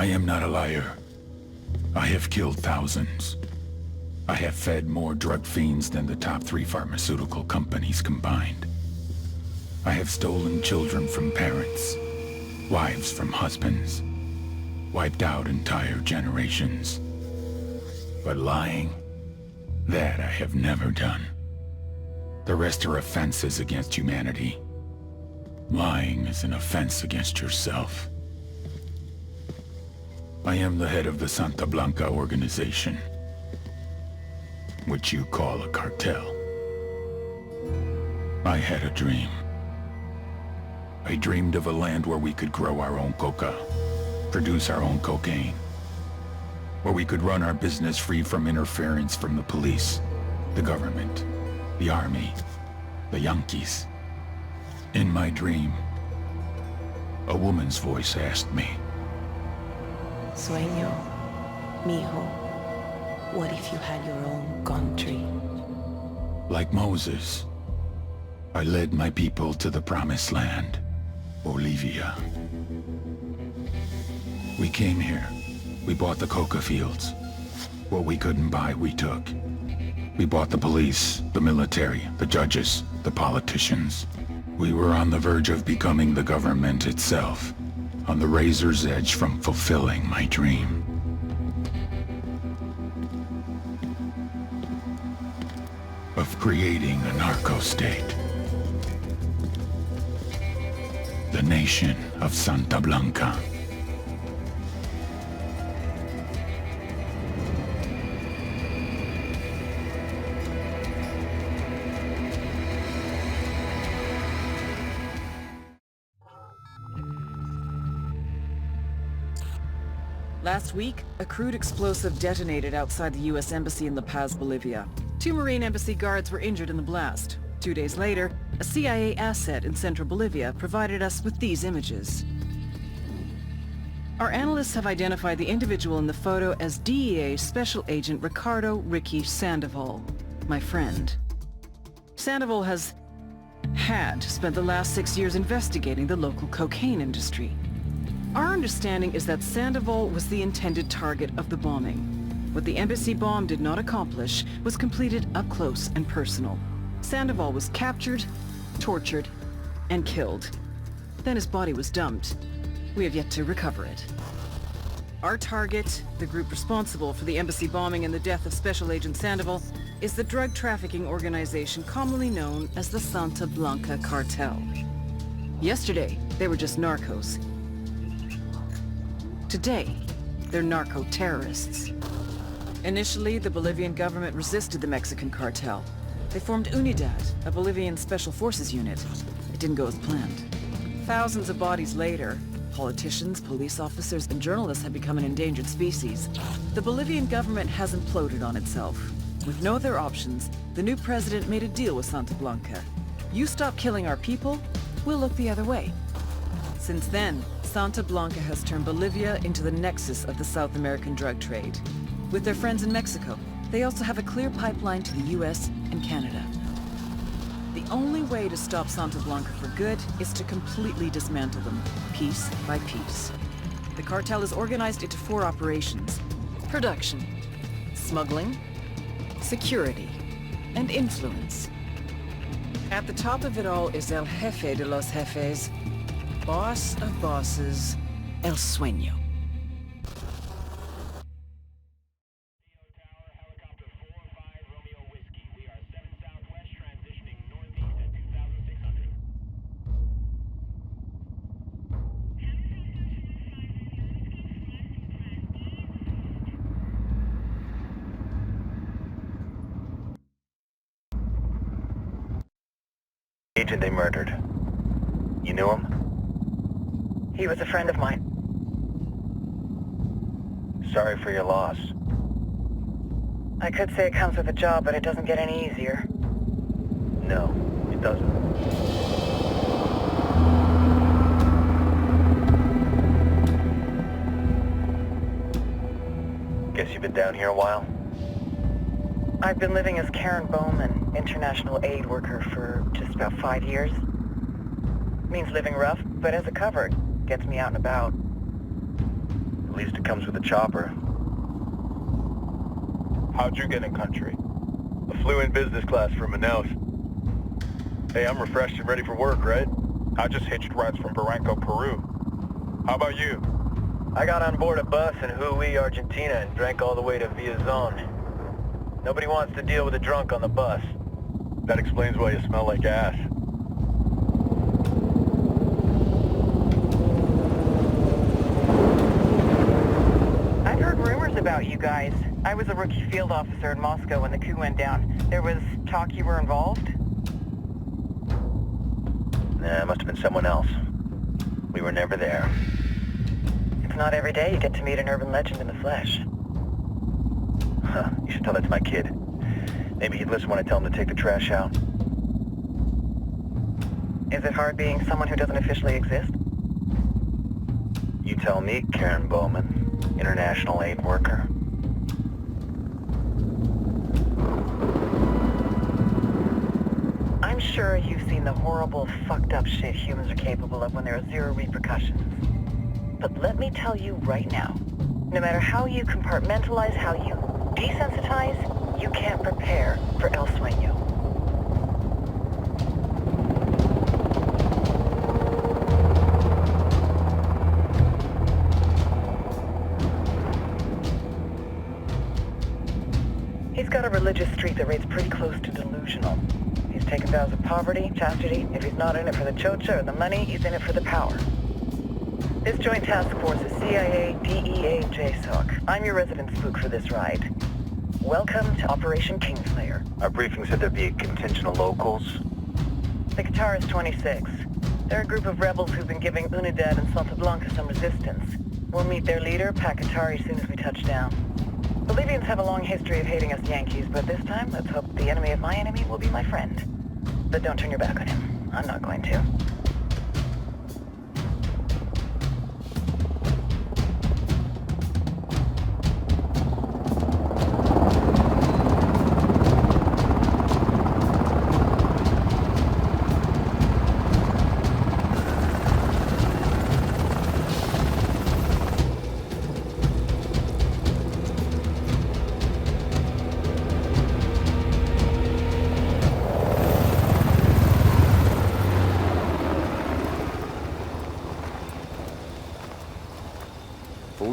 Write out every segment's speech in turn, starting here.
I am not a liar. I have killed thousands. I have fed more drug fiends than the top 3 pharmaceutical companies combined. I have stolen children from parents, wives from husbands, wiped out entire generations. But lying, that I have never done. The rest are offenses against humanity. Lying is an offense against yourself. I am the head of the Santa Blanca organization, which you call a cartel. I had a dream. I dreamed of a land where we could grow our own coca, produce our own cocaine, where we could run our business free from interference from the police, the government, the army, the Yankees. In my dream, a woman's voice asked me, Sueño, mijo, what if you had your own country? Like Moses, I led my people to the promised land, Bolivia. We came here. We bought the coca fields. What we couldn't buy, we took. We bought the police, the military, the judges, the politicians. We were on the verge of becoming the government itself, on the razor's edge from fulfilling my dream. Of creating a narco-state. The nation of Santa Blanca. Last week, a crude explosive detonated outside the U.S. Embassy in La Paz, Bolivia. 2 Marine Embassy guards were injured in the blast. 2 days later, a CIA asset in central Bolivia provided us with these images. Our analysts have identified the individual in the photo as DEA Special Agent Ricardo Ricky Sandoval, my friend. Sandoval had spent the last 6 years investigating the local cocaine industry. Our understanding is that Sandoval was the intended target of the bombing. What the embassy bomb did not accomplish was completed up close and personal. Sandoval was captured, tortured, and killed. Then his body was dumped. We have yet to recover it. Our target, the group responsible for the embassy bombing and the death of Special Agent Sandoval, is the drug trafficking organization commonly known as the Santa Blanca Cartel. Yesterday, they were just narcos. Today, they're narco-terrorists. Initially, the Bolivian government resisted the Mexican cartel. They formed UNIDAD, a Bolivian special forces unit. It didn't go as planned. Thousands of bodies later, politicians, police officers, and journalists have become an endangered species. The Bolivian government has imploded on itself. With no other options, the new president made a deal with Santa Blanca. You stop killing our people, we'll look the other way. Since then, Santa Blanca has turned Bolivia into the nexus of the South American drug trade. With their friends in Mexico, they also have a clear pipeline to the US and Canada. The only way to stop Santa Blanca for good is to completely dismantle them, piece by piece. The cartel is organized into 4 operations: production, smuggling, security, and influence. At the top of it all is El Jefe de los Jefes, boss of bosses, El Sueño. Agent they murdered. You knew him? He was a friend of mine. Sorry for your loss. I could say it comes with a job, but it doesn't get any easier. No, it doesn't. Guess you've been down here a while? I've been living as Karen Bowman, international aid worker, for just about 5 years. Means living rough, but as a cover, gets me out and about. At least it comes with a chopper. How'd you get in country? I flew in business class from Manaus. Hey, I'm refreshed and ready for work, right? I just hitched rides from Barranco, Peru. How about you? I got on board a bus in Hui, Argentina and drank all the way to Villazon. Nobody wants to deal with a drunk on the bus. That explains why you smell like ass. I've heard rumors about you guys. I was a rookie field officer in Moscow when the coup went down. There was talk you were involved? Nah, it must have been someone else. We were never there. It's not every day you get to meet an urban legend in the flesh. Huh, you should tell that to my kid. Maybe he'd listen when I tell him to take the trash out. Is it hard being someone who doesn't officially exist? You tell me, Karen Bowman, international aid worker. I'm sure you've seen the horrible, fucked up shit humans are capable of when there are zero repercussions. But let me tell you right now, no matter how you compartmentalize, how you desensitize, you can't prepare for El Sueño. He's got a religious streak that rates pretty close to delusional. He's taken vows of poverty, chastity. If he's not in it for the chocha or the money, he's in it for the power. This joint task force is CIA, DEA, and JSOC. I'm your resident spook for this ride. Welcome to Operation Kingslayer. Our briefing said there'd be a contingent of locals. The Qatar is 26. They're a group of rebels who've been giving Unidad and Santa Blanca some resistance. We'll meet their leader, Pakatari, as soon as we touch down. Bolivians have a long history of hating us Yankees, but this time, let's hope the enemy of my enemy will be my friend. But don't turn your back on him. I'm not going to.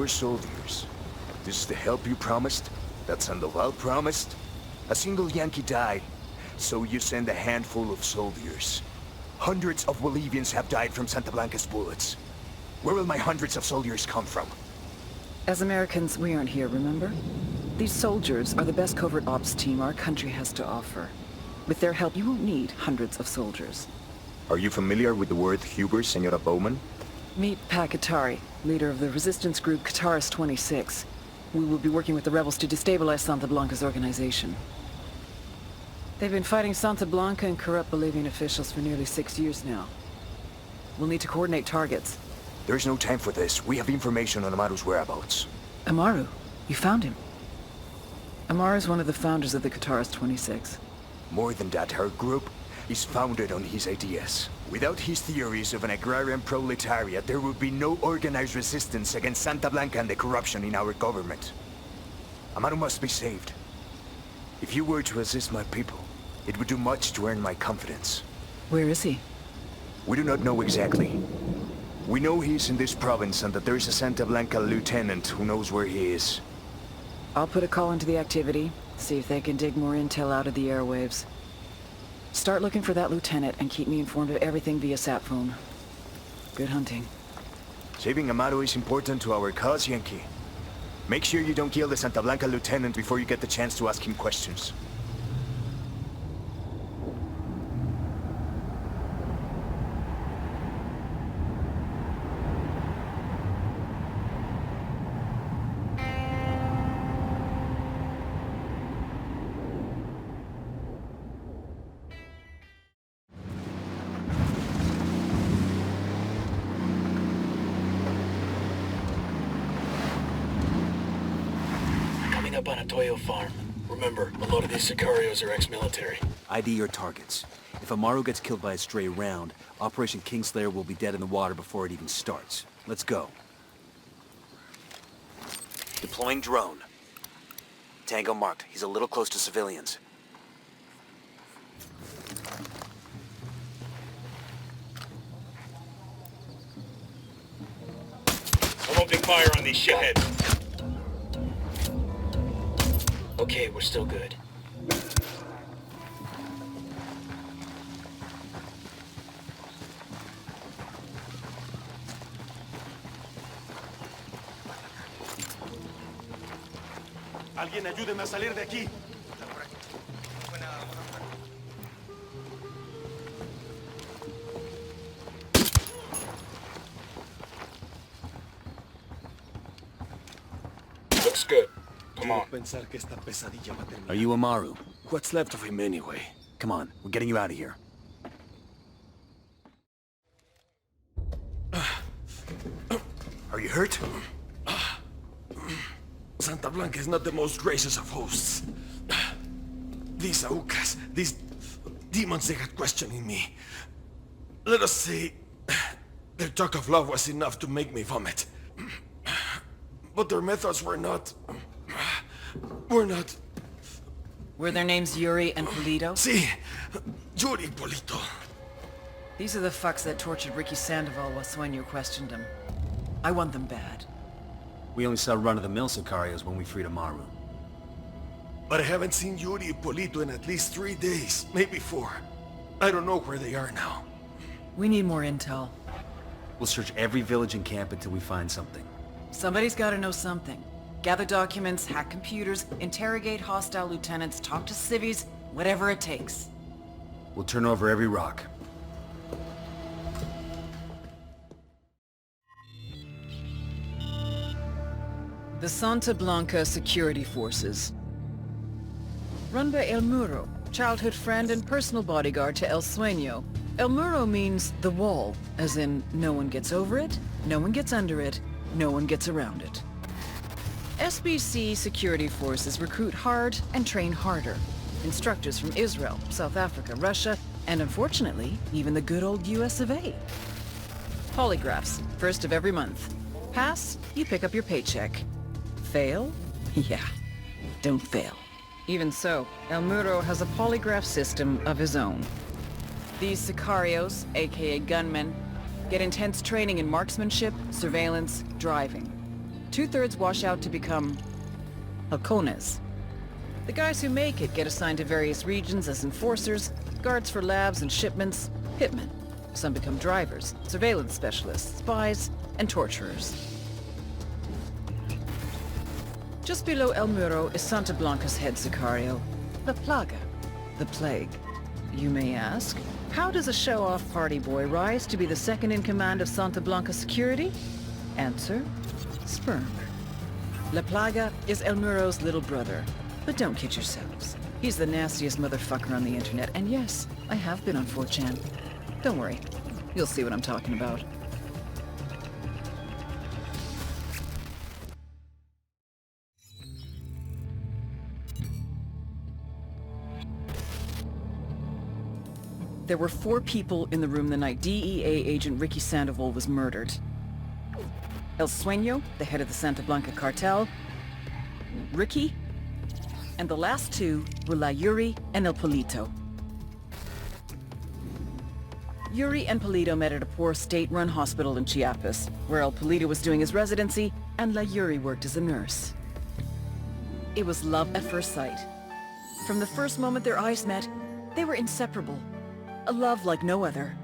Soldiers. This is the help you promised? That Sandoval promised? A single Yankee died, so you send a handful of soldiers. Hundreds of Bolivians have died from Santa Blanca's bullets. Where will my hundreds of soldiers come from? As Americans, we aren't here, remember? These soldiers are the best covert ops team our country has to offer. With their help, you won't need hundreds of soldiers. Are you familiar with the word Huber, Senora Bowman? Meet Pakatari, leader of the resistance group Qatar's 26. We will be working with the rebels to destabilize Santa Blanca's organization. They've been fighting Santa Blanca and corrupt Bolivian officials for nearly 6 years now. We'll need to coordinate targets. There's no time for this. We have information on Amaru's whereabouts. Amaru? You found him? Amaru is one of the founders of the Qatar's 26. More than that, her group is founded on his ideas. Without his theories of an agrarian proletariat, there would be no organized resistance against Santa Blanca and the corruption in our government. Amaru must be saved. If you were to assist my people, it would do much to earn my confidence. Where is he? We do not know exactly. We know he is in this province and that there is a Santa Blanca lieutenant who knows where he is. I'll put a call into the activity, see if they can dig more intel out of the airwaves. Start looking for that lieutenant and keep me informed of everything via sat phone. Good hunting. Saving Amaru is important to our cause, Yankee. Make sure you don't kill the Santa Blanca lieutenant before you get the chance to ask him questions. Up on a Toyo farm. Remember, a lot of these sicarios are ex-military. ID your targets. If Amaru gets killed by a stray round, Operation Kingslayer will be dead in the water before it even starts. Let's go. Deploying drone. Tango marked. He's a little close to civilians. I'm opening fire on these shitheads. Okay, we're still good. Alguien ayúdeme a salir de aquí. Looks good. Come on. Pensar que esta pesadilla va a terminar. Are you Amaru? What's left of him anyway? Come on, we're getting you out of here. Are you hurt? Santa Blanca is not the most gracious of hosts. These Aucas, these demons they had questioning me. Let us say, their talk of love was enough to make me vomit. But their methods were not... Were their names Yuri and Polito? Sí, Yuri Polito. These are the fucks that tortured Ricky Sandoval while Sueño questioned him. I want them bad. We only saw run-of-the-mill Sicarios when we freed Amaru. But I haven't seen Yuri and Polito in at least 3 days, maybe 4. I don't know where they are now. We need more intel. We'll search every village and camp until we find something. Somebody's gotta know something. Gather documents, hack computers, interrogate hostile lieutenants, talk to civvies, whatever it takes. We'll turn over every rock. The Santa Blanca Security Forces. Run by El Muro, childhood friend and personal bodyguard to El Sueño. El Muro means the wall, as in no one gets over it, no one gets under it, no one gets around it. SBC security forces recruit hard and train harder. Instructors from Israel, South Africa, Russia, and unfortunately, even the good old US of A. Polygraphs, first of every month. Pass, you pick up your paycheck. Fail? Yeah, don't fail. Even so, El Muro has a polygraph system of his own. These sicarios, aka gunmen, get intense training in marksmanship, surveillance, driving. 2/3 wash out to become halcones. The guys who make it get assigned to various regions as enforcers, guards for labs and shipments, hitmen. Some become drivers, surveillance specialists, spies, and torturers. Just below El Muro is Santa Blanca's head sicario, La Plaga, the Plague. You may ask, how does a show-off party boy rise to be the second in command of Santa Blanca security? Answer, sperm. La Plaga is El Muro's little brother. But don't kid yourselves. He's the nastiest motherfucker on the internet, and yes, I have been on 4chan. Don't worry, you'll see what I'm talking about. There were 4 people in the room the night DEA agent Ricky Sandoval was murdered. El Sueño, the head of the Santa Blanca cartel, Ricky, and the last 2 were La Yuri and El Polito. Yuri and Polito met at a poor state-run hospital in Chiapas, where El Polito was doing his residency and La Yuri worked as a nurse. It was love at first sight. From the first moment their eyes met, they were inseparable. A love like no other.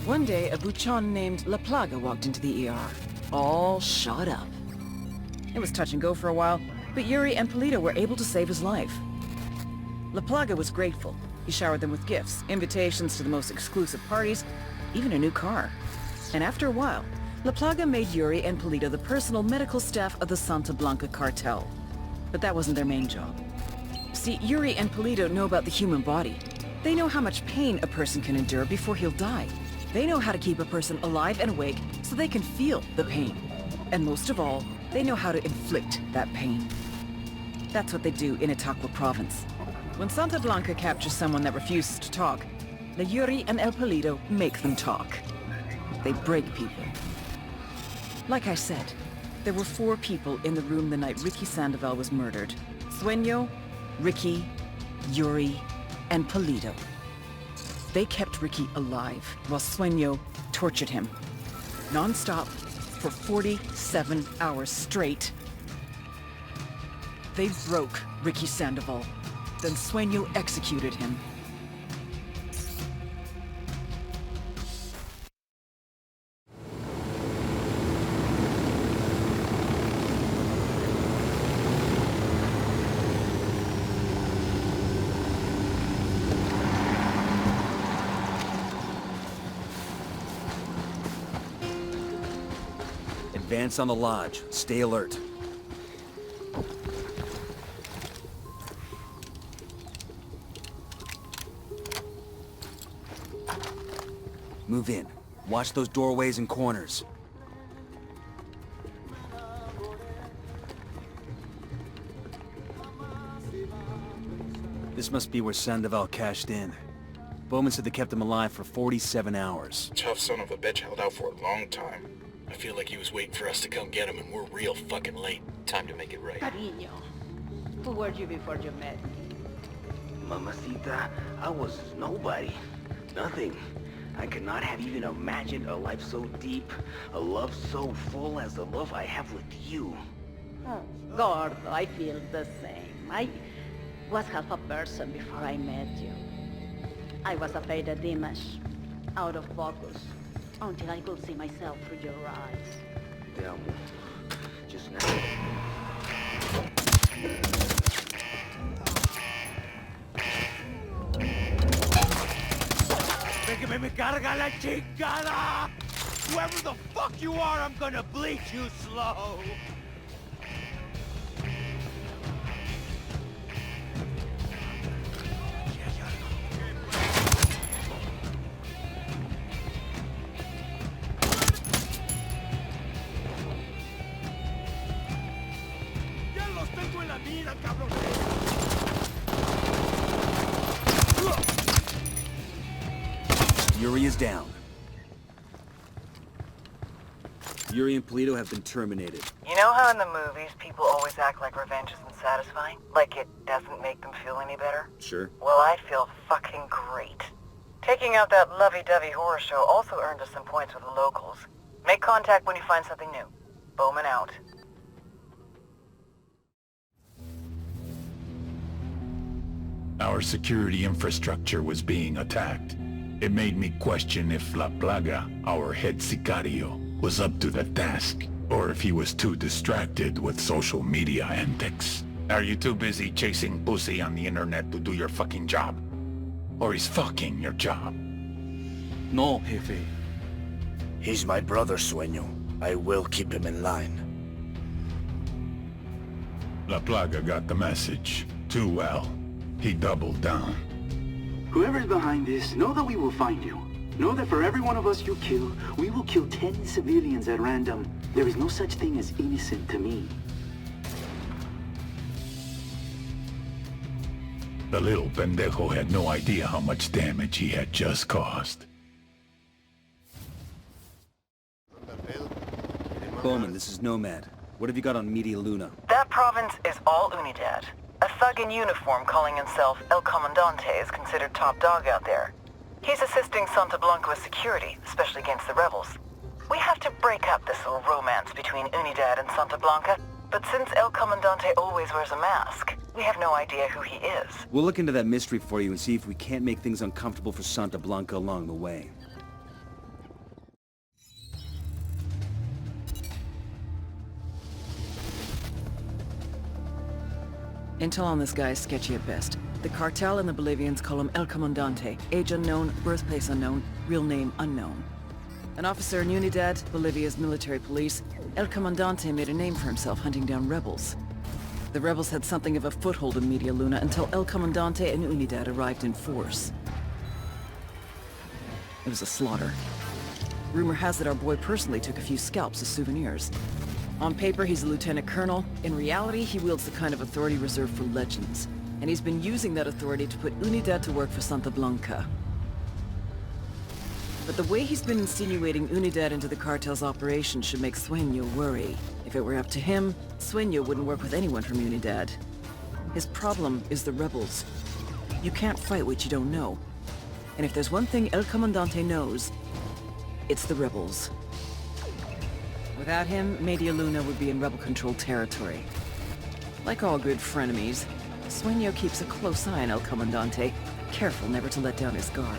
One day, a buchon named La Plaga walked into the ER, all shot up. It was touch and go for a while, but Yuri and Polito were able to save his life. La Plaga was grateful. He showered them with gifts, invitations to the most exclusive parties, even a new car. And after a while, La Plaga made Yuri and Polito the personal medical staff of the Santa Blanca cartel. But that wasn't their main job. See, Yuri and Polito know about the human body. They know how much pain a person can endure before he'll die. They know how to keep a person alive and awake so they can feel the pain. And most of all, they know how to inflict that pain. That's what they do in Itaqua province. When Santa Blanca captures someone that refuses to talk, The Yuri and El Polito make them talk. They break people. Like I said, there were 4 people in the room the night Ricky Sandoval was murdered. Sueño, Ricky, Yuri, and Polito. They kept Ricky alive while Sueño tortured him. Non-stop for 47 hours straight. They broke Ricky Sandoval. Then Sueño executed him. Advance on the lodge. Stay alert. Move in. Watch those doorways and corners. This must be where Sandoval cashed in. Bowman said they kept him alive for 47 hours. Tough son of a bitch held out for a long time. I feel like he was waiting for us to come get him, and we're real fucking late. Time to make it right. Cariño, who were you before you met me? Mamacita, I was nobody. Nothing. I could not have even imagined a life so deep, a love so full as the love I have with you. Oh, Gordo, I feel the same. I was half a person before I met you. I was a faded image, out of focus, until I could see myself through your eyes. Te amo. Just now. ¡Que me carga la chingada! Whoever the fuck you are, I'm gonna bleach you slow! ¡Ya los tengo en la mira, cabrón! Yuri is down. Yuri and Polito have been terminated. You know how in the movies people always act like revenge isn't satisfying? Like it doesn't make them feel any better? Sure. Well, I feel fucking great. Taking out that lovey-dovey horror show also earned us some points with the locals. Make contact when you find something new. Bowman out. Our security infrastructure was being attacked. It made me question if La Plaga, our head sicario, was up to the task, or if he was too distracted with social media antics. Are you too busy chasing pussy on the internet to do your fucking job? Or is fucking your job? No, Jefe. He's my brother, Sueño. I will keep him in line. La Plaga got the message. Too well. He doubled down. Whoever's behind this, know that we will find you. Know that for every one of us you kill, we will kill 10 civilians at random. There is no such thing as innocent to me. The little pendejo had no idea how much damage he had just caused. Bowman, this is Nomad. What have you got on Media Luna? That province is all Unidad. A thug in uniform calling himself El Comandante is considered top dog out there. He's assisting Santa Blanca with security, especially against the rebels. We have to break up this little romance between Unidad and Santa Blanca, but since El Comandante always wears a mask, we have no idea who he is. We'll look into that mystery for you and see if we can't make things uncomfortable for Santa Blanca along the way. Intel on this guy is sketchy at best. The cartel and the Bolivians call him El Comandante. Age unknown, birthplace unknown, real name unknown. An officer in Unidad, Bolivia's military police, El Comandante made a name for himself hunting down rebels. The rebels had something of a foothold in Media Luna until El Comandante and Unidad arrived in force. It was a slaughter. Rumor has it our boy personally took a few scalps as souvenirs. On paper, he's a lieutenant colonel. In reality, he wields the kind of authority reserved for legends. And he's been using that authority to put Unidad to work for Santa Blanca. But the way he's been insinuating Unidad into the cartel's operation should make Sueño worry. If it were up to him, Sueño wouldn't work with anyone from Unidad. His problem is the rebels. You can't fight what you don't know. And if there's one thing El Comandante knows, it's the rebels. Without him, Media Luna would be in rebel-controlled territory. Like all good frenemies, Sueño keeps a close eye on El Comandante, careful never to let down his guard.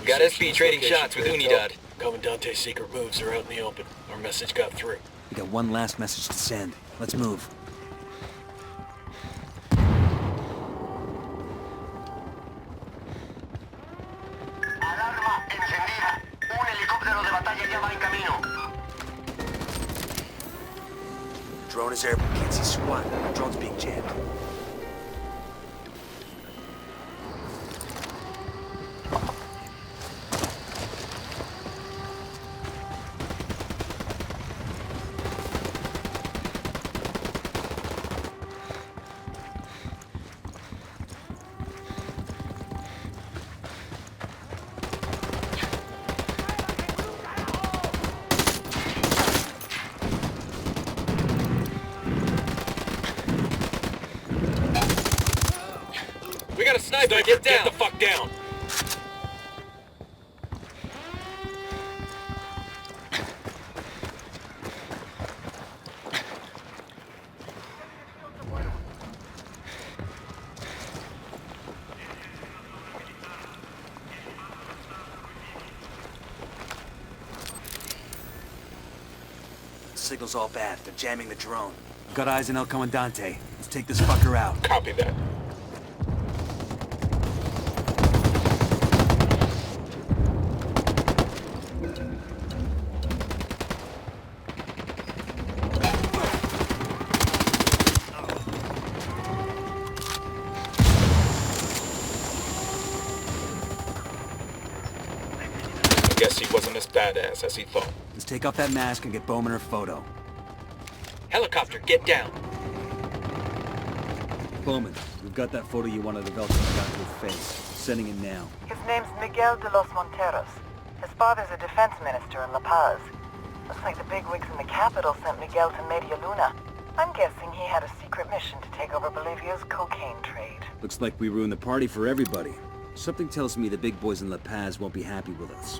Got SP trading shots with Unidad. Comandante's secret moves are out in the open. Our message got through. We got one last message to send. Let's move. Alarma encendida. Un helicóptero de batalla ya va en camino. Drone is airborne. Can't see squat. Drone's being jammed. We got a sniper! Get down! Get the fuck down! The signal's all bad. They're jamming the drone. We've got eyes on El Comandante. Let's take this fucker out. Copy that. Guess he wasn't as badass as he thought. Let's take off that mask and get Bowman her photo. Helicopter, get down! Bowman, we've got that photo you wanted of El Comandante's face. Sending it now. His name's Miguel de los Monteros. His father's a defense minister in La Paz. Looks like the bigwigs in the capital sent Miguel to Media Luna. I'm guessing he had a secret mission to take over Bolivia's cocaine trade. Looks like we ruined the party for everybody. Something tells me the big boys in La Paz won't be happy with us.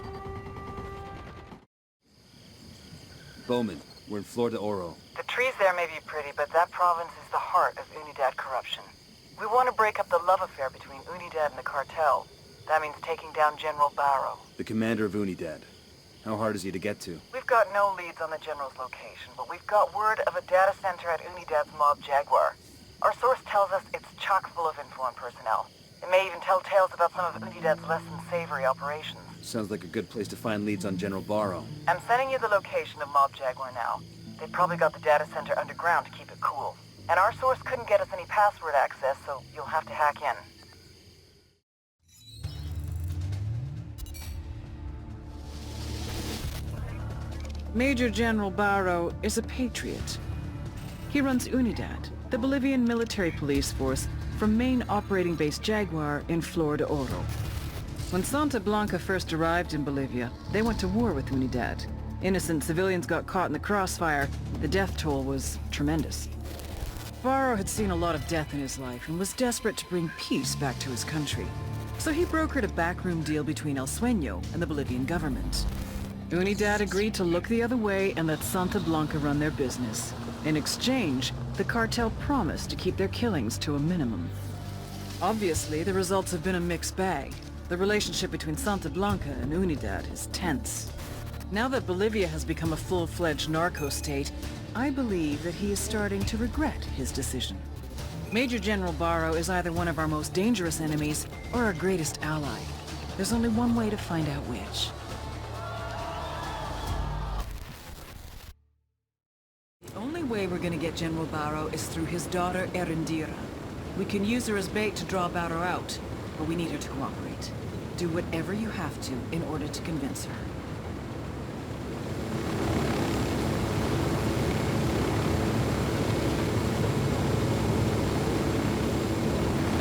Bowman, we're in Flor de Oro. The trees there may be pretty, but that province is the heart of Unidad corruption. We want to break up the love affair between Unidad and the cartel. That means taking down General Barrow. The commander of Unidad. How hard is he to get to? We've got no leads on the general's location, but we've got word of a data center at Unidad's Mob Jaguar. Our source tells us it's chock full of info and personnel. It may even tell tales about some of Unidad's less than savory operations. Sounds like a good place to find leads on General Barrow. I'm sending you the location of Mob Jaguar now. They probably got the data center underground to keep it cool. And our source couldn't get us any password access, so you'll have to hack in. Major General Barrow is a patriot. He runs Unidad, the Bolivian military police force from main operating base Jaguar in Flor de Oro. When Santa Blanca first arrived in Bolivia, they went to war with Unidad. Innocent civilians got caught in the crossfire. The death toll was tremendous. Barrow had seen a lot of death in his life and was desperate to bring peace back to his country. So he brokered a backroom deal between El Sueño and the Bolivian government. Unidad agreed to look the other way and let Santa Blanca run their business. In exchange, the cartel promised to keep their killings to a minimum. Obviously, the results have been a mixed bag. The relationship between Santa Blanca and Unidad is tense. Now that Bolivia has become a full-fledged narco state, I believe that he is starting to regret his decision. Major General Barrow is either one of our most dangerous enemies or our greatest ally. There's only one way to find out which. The only way way we're gonna get General Barrow is through his daughter, Erendira. We can use her as bait to draw Barrow out, but we need her to cooperate. Do whatever you have to in order to convince her.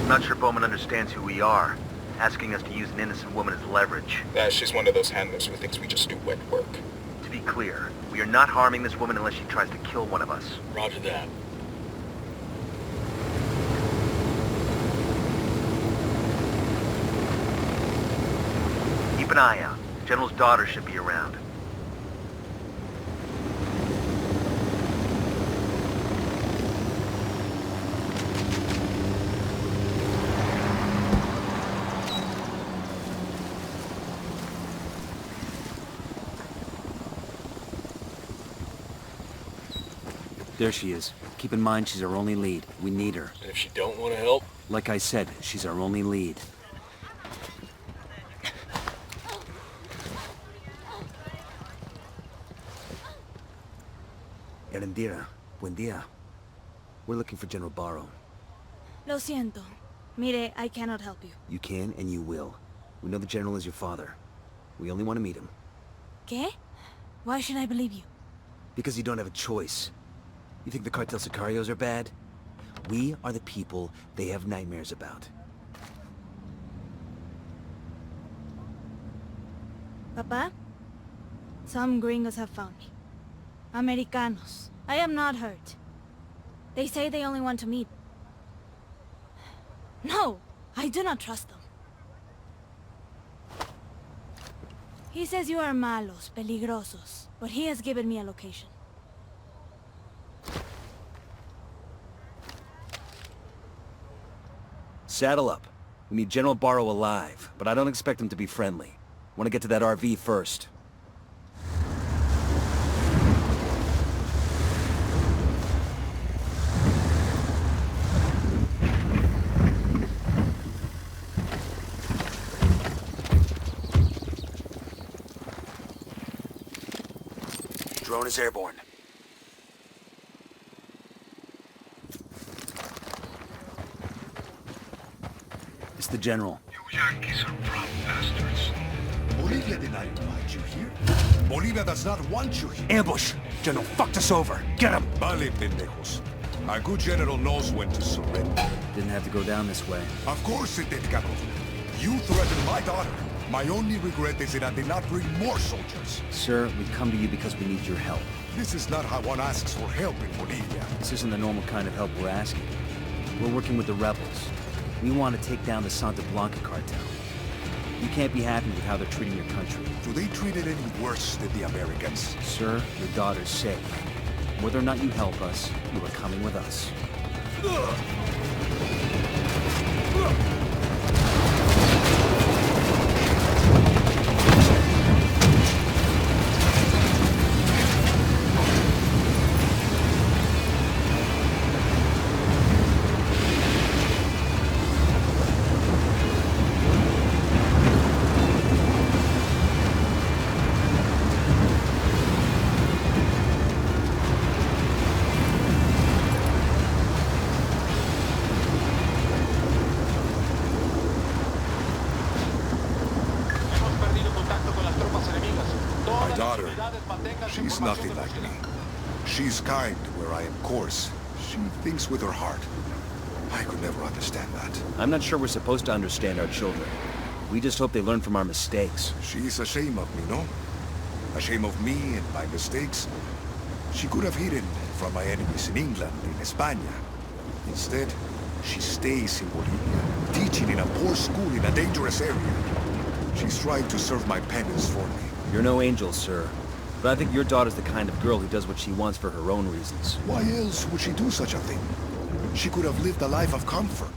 I'm not sure Bowman understands who we are, asking us to use an innocent woman as leverage. Yeah, she's one of those handlers who thinks we just do wet work. To be clear, we are not harming this woman unless she tries to kill one of us. Roger that. Keep an eye out. General's daughter should be around. There she is. Keep in mind she's our only lead. We need her. And if she don't want to help? Like I said, she's our only lead. Erendira, buen dia. We're looking for General Barrow. Lo siento. Mire, I cannot help you. You can and you will. We know the General is your father. We only want to meet him. ¿Qué? Why should I believe you? Because you don't have a choice. You think the cartel sicarios are bad? We are the people they have nightmares about. Papa? Some gringos have found me. Americanos. I am not hurt. They say they only want to meet. No! I do not trust them. He says you are malos, peligrosos, but he has given me a location. Saddle up. We need General Barrow alive, but I don't expect him to be friendly. Want to get to that RV first. Drone is airborne. It's the General. You Yankees are proud bastards. Bolivia did not invite you here. Bolivia does not want you here. Ambush! General fucked us over. Get him! Vale, pendejos. Our good general knows when to surrender. Didn't have to go down this way. Of course it did, cabrón. You threatened my daughter. My only regret is that I did not bring more soldiers. Sir, we come to you because we need your help. This is not how one asks for help in Bolivia. This isn't the normal kind of help we're asking. We're working with the rebels. We want to take down the Santa Blanca cartel. You can't be happy with how they're treating your country. Do they treat it any worse than the Americans? Sir, your daughter's safe. Whether or not you help us, you are coming with us. She's nothing like me. She's kind where I am coarse. She thinks with her heart. I could never understand that. I'm not sure we're supposed to understand our children. We just hope they learn from our mistakes. She's ashamed of me, no? Ashamed of me and my mistakes. She could have hidden from my enemies in England, in España. Instead, she stays in Bolivia, teaching in a poor school in a dangerous area. She's trying to serve my penance for me. You're no angel, sir. But I think your daughter's the kind of girl who does what she wants for her own reasons. Why else would she do such a thing? She could have lived a life of comfort,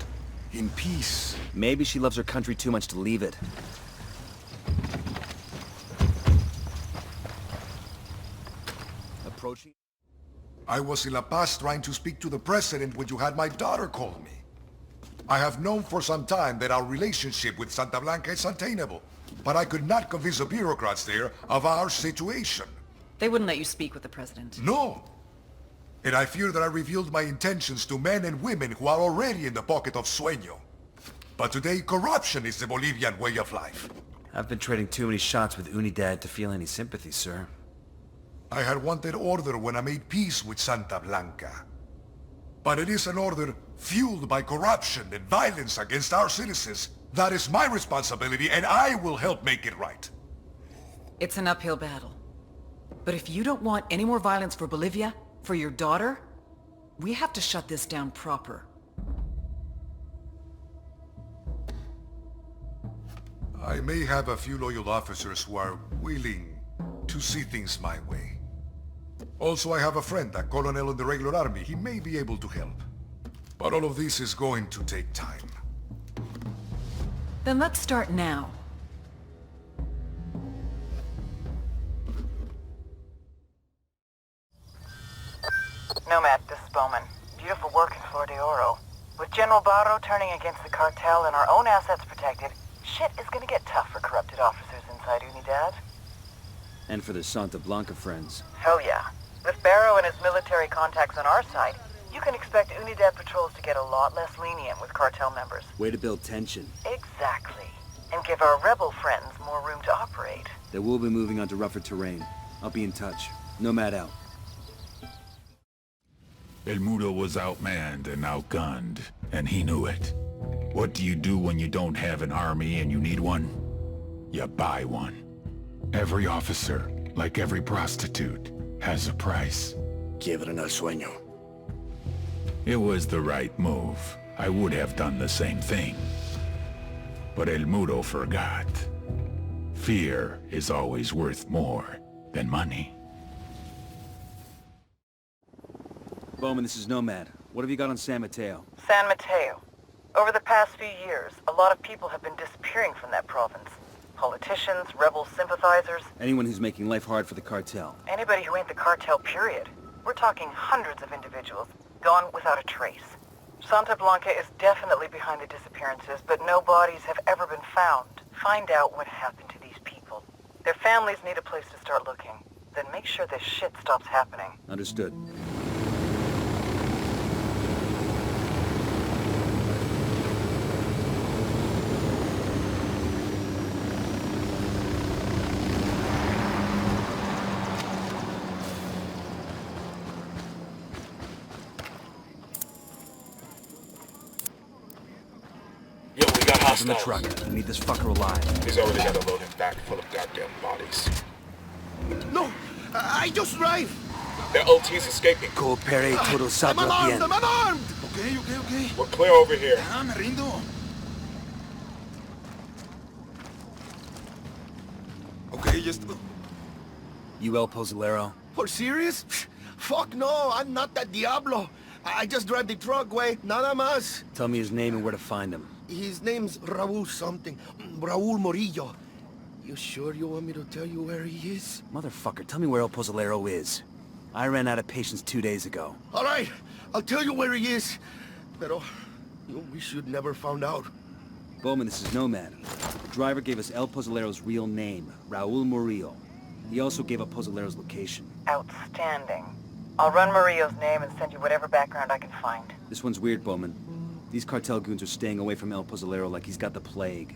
in peace. Maybe she loves her country too much to leave it. Approaching? I was in La Paz trying to speak to the president when you had my daughter call me. I have known for some time that our relationship with Santa Blanca is untenable, but I could not convince the bureaucrats there of our situation. They wouldn't let you speak with the president. No. And I fear that I revealed my intentions to men and women who are already in the pocket of Sueño. But today, corruption is the Bolivian way of life. I've been trading too many shots with Unidad to feel any sympathy, sir. I had wanted order when I made peace with Santa Blanca. But it is an order fueled by corruption and violence against our citizens. That is my responsibility, and I will help make it right. It's an uphill battle. But if you don't want any more violence for Bolivia, for your daughter, we have to shut this down proper. I may have a few loyal officers who are willing to see things my way. Also, I have a friend, a colonel in the regular army. He may be able to help. But all of this is going to take time. Then let's start now. Nomad, this is Bowman. Beautiful work in Flor de Oro. With General Barro turning against the cartel and our own assets protected, shit is gonna get tough for corrupted officers inside Unidad. And for the Santa Blanca friends. Hell yeah. With Barro and his military contacts on our side, you can expect Unidad patrols to get a lot less lenient with cartel members. Way to build tension. Exactly. And give our rebel friends more room to operate. They will be moving onto rougher terrain. I'll be in touch. Nomad out. El Mudo was outmanned and outgunned, and he knew it. What do you do when you don't have an army and you need one? You buy one. Every officer, like every prostitute, has a price. Quiebren al sueño. It was the right move. I would have done the same thing. But El Mudo forgot. Fear is always worth more than money. Bowman, this is Nomad. What have you got on San Mateo? San Mateo. Over the past few years, a lot of people have been disappearing from that province. Politicians, rebel sympathizers. Anyone who's making life hard for the cartel. Anybody who ain't the cartel, period. We're talking hundreds of individuals, gone without a trace. Santa Blanca is definitely behind the disappearances, but no bodies have ever been found. Find out what happened to these people. Their families need a place to start looking. Then make sure this shit stops happening. Understood. In the truck. We need this fucker alive. He's already got a loading back full of goddamn bodies. No! I just drive! Their LT's escaping. Coopere todo I'm unarmed! bien. I'm unarmed! Okay. We're clear over here. Me rindo. Okay, just... You El Pozolero? For serious? Fuck no, I'm not that Diablo. I just drive the truck, way, nada más. Tell me his name and where to find him. His name's Raul something. Raul Morillo. You sure you want me to tell you where he is? Motherfucker, tell me where El Pozolero is. I ran out of patience 2 days ago. All right, I'll tell you where he is. Pero we should never found out. Bowman, this is Nomad. The driver gave us El Pozolero's real name, Raul Murillo. He also gave up Pozolero's location. Outstanding. I'll run Murillo's name and send you whatever background I can find. This one's weird, Bowman. These cartel goons are staying away from El Pozolero like he's got the plague.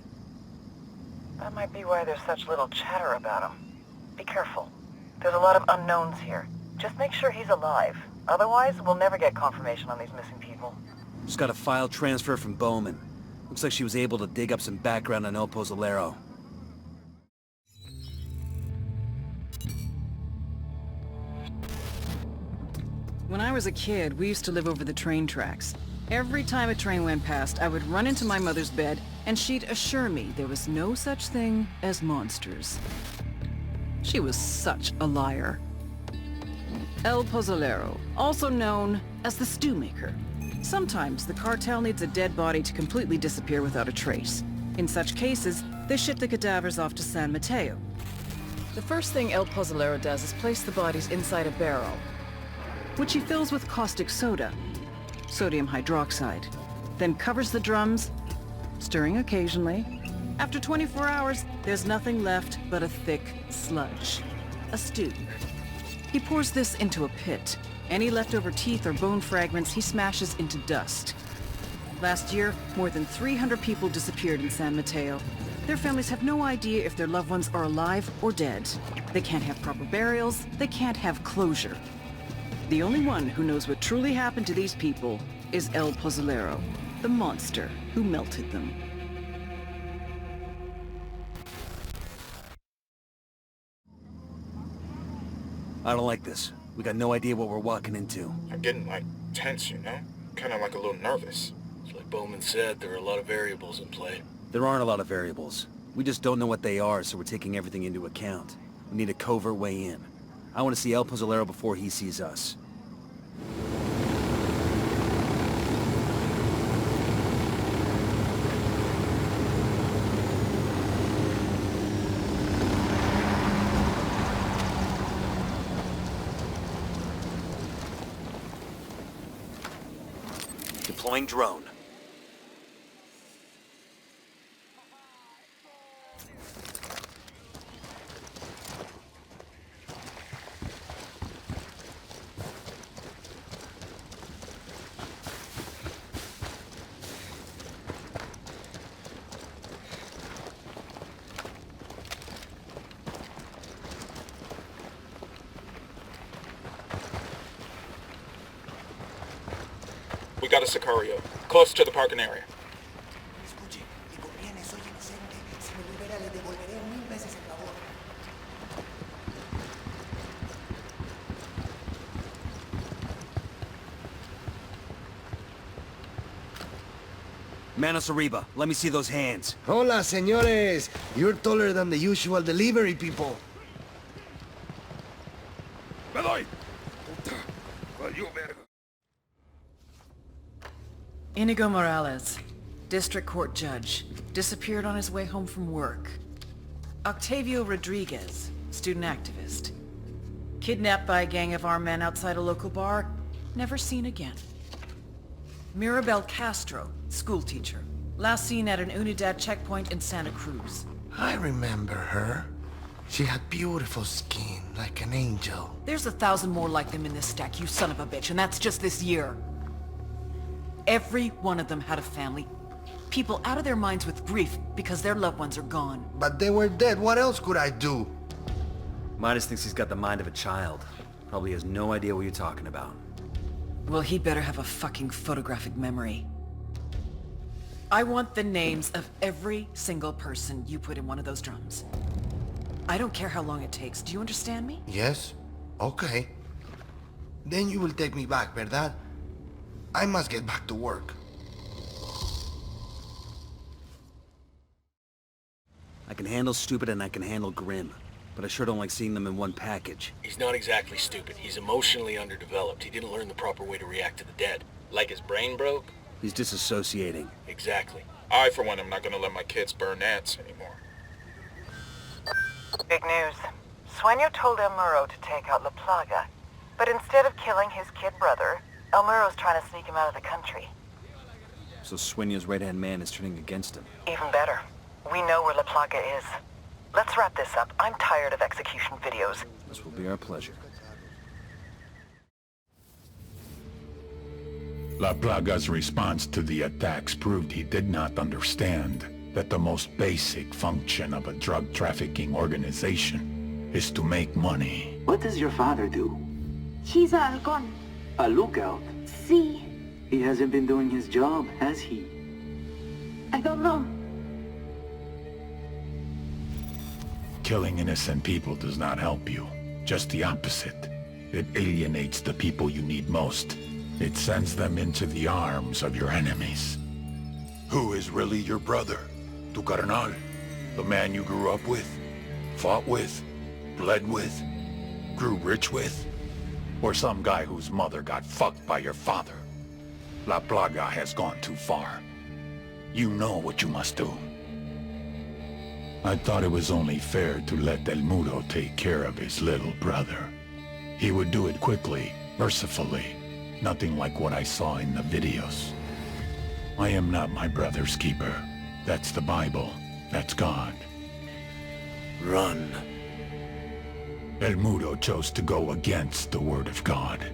That might be why there's such little chatter about him. Be careful. There's a lot of unknowns here. Just make sure he's alive. Otherwise, we'll never get confirmation on these missing people. Just got a file transfer from Bowman. Looks like she was able to dig up some background on El Pozolero. When I was a kid, we used to live over the train tracks. Every time a train went past, I would run into my mother's bed, and she'd assure me there was no such thing as monsters. She was such a liar. El Pozolero, also known as the Stew Maker. Sometimes the cartel needs a dead body to completely disappear without a trace. In such cases, they ship the cadavers off to San Mateo. The first thing El Pozolero does is place the bodies inside a barrel, which he fills with caustic soda, sodium hydroxide, then covers the drums, stirring occasionally. After 24 hours, there's nothing left but a thick sludge, a stew. He pours this into a pit, Any leftover teeth or bone fragments he smashes into dust. Last year, more than 300 people disappeared in San Mateo. Their families have no idea if their loved ones are alive or dead. They can't have proper burials, they can't have closure. The only one who knows what truly happened to these people is El Pozzolero, the monster who melted them. I don't like this. We got no idea what we're walking into. I'm getting, like, tense, you know? Kinda like a little nervous. It's like Bowman said, there are a lot of variables in play. There aren't a lot of variables. We just don't know what they are, so we're taking everything into account. We need a covert way in. I want to see El Pozzolero before he sees us. Deploying drone. We got a Sicario, close to the parking area. Manos arriba. Let me see those hands. Hola, señores. You're taller than the usual delivery people. Me doy. Puta. Valió verga. Inigo Morales, district court judge, disappeared on his way home from work. Octavio Rodriguez, student activist. Kidnapped by a gang of armed men outside a local bar, never seen again. Mirabel Castro, schoolteacher, last seen at an Unidad checkpoint in Santa Cruz. I remember her. She had beautiful skin, like an angel. There's 1,000 more like them in this stack, you son of a bitch, and that's just this year. Every one of them had a family. People out of their minds with grief because their loved ones are gone. But they were dead. What else could I do? Midas thinks he's got the mind of a child. Probably has no idea what you're talking about. Well, he'd better have a fucking photographic memory. I want the names of every single person you put in one of those drums. I don't care how long it takes. Do you understand me? Yes? Okay. Then you will take me back, ¿verdad? I must get back to work. I can handle stupid and I can handle grim. But I sure don't like seeing them in one package. He's not exactly stupid. He's emotionally underdeveloped. He didn't learn the proper way to react to the dead. Like his brain broke? He's disassociating. Exactly. I, for one, am not gonna let my kids burn ants anymore. Big news. Sueño told El Muro to take out La Plaga, but instead of killing his kid brother, El Muro's trying to sneak him out of the country. So Sueño's right-hand man is turning against him. Even better. We know where La Plaga is. Let's wrap this up. I'm tired of execution videos. This will be our pleasure. La Plaga's response to the attacks proved he did not understand that the most basic function of a drug trafficking organization is to make money. What does your father do? He's a halcón. A lookout? Sí. He hasn't been doing his job, has he? I don't know. Killing innocent people does not help you. Just the opposite. It alienates the people you need most. It sends them into the arms of your enemies. Who is really your brother? Tu carnal? The man you grew up with? Fought with? Bled with? Grew rich with? Or some guy whose mother got fucked by your father? La Plaga has gone too far. You know what you must do. I thought it was only fair to let El Muro take care of his little brother. He would do it quickly, mercifully. Nothing like what I saw in the videos. I am not my brother's keeper. That's the Bible. That's God. Run. El Muro chose to go against the word of God.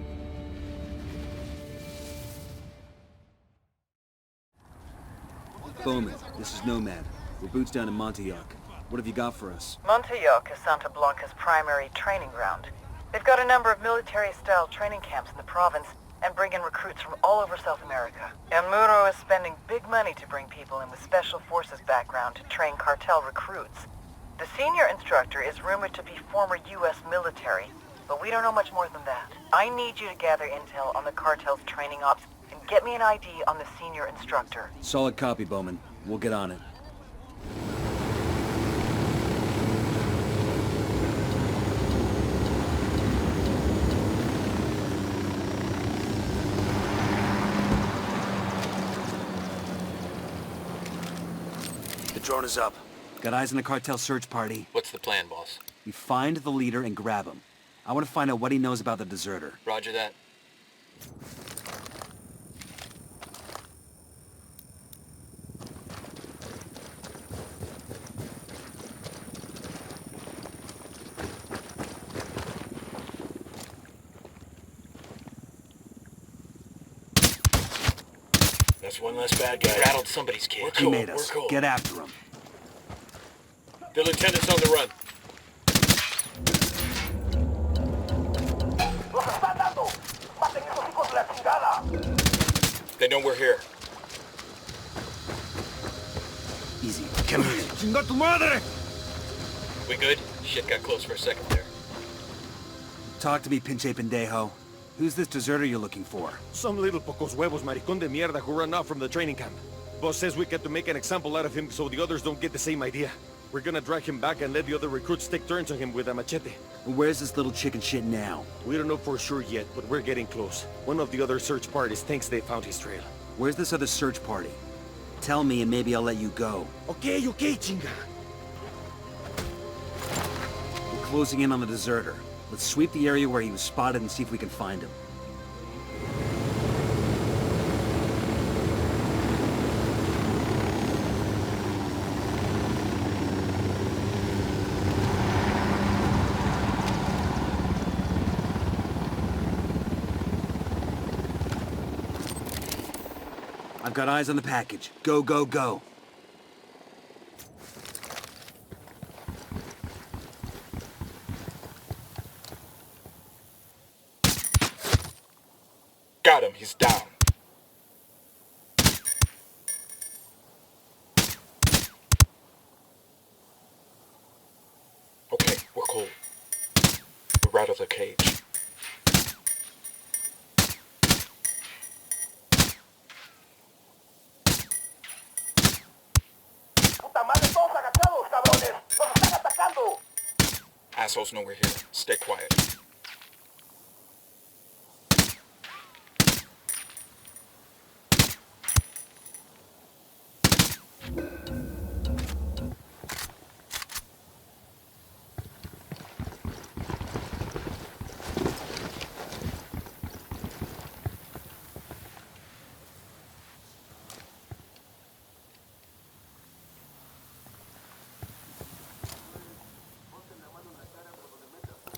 Bowman, this is Nomad. We're boots down in Montauk. What have you got for us? Montauk is Santa Blanca's primary training ground. They've got a number of military-style training camps in the province and bring in recruits from all over South America. El Muro is spending big money to bring people in with special forces background to train cartel recruits. The senior instructor is rumored to be former U.S. military, but we don't know much more than that. I need you to gather intel on the cartel's training ops and get me an ID on the senior instructor. Solid copy, Bowman. We'll get on it. The drone is up. Got eyes on the cartel search party. What's the plan, boss? We find the leader and grab him. I want to find out what he knows about the deserter. Roger that. That's one less bad guy. Rattled somebody's kid. We're cool. He made us. We're cool. Get after him. The lieutenant's on the run. They know we're here. Easy. Come here. ¡Chinga tu madre! We good? Shit got close for a second there. Talk to me, pinche pendejo. Who's this deserter you're looking for? Some little pocos huevos maricón de mierda who ran off from the training camp. Boss says we get to make an example out of him so the others don't get the same idea. We're gonna drag him back and let the other recruits take turns on him with a machete. Where's this little chicken shit now? We don't know for sure yet, but we're getting close. One of the other search parties thinks they found his trail. Where's this other search party? Tell me and maybe I'll let you go. Okay, chinga. We're closing in on the deserter. Let's sweep the area where he was spotted and see if we can find him. I've got eyes on the package. Go, go, go. Got him, he's down. Okay, we're cool. We're out of the cage. Assholes know we're here. Stay quiet.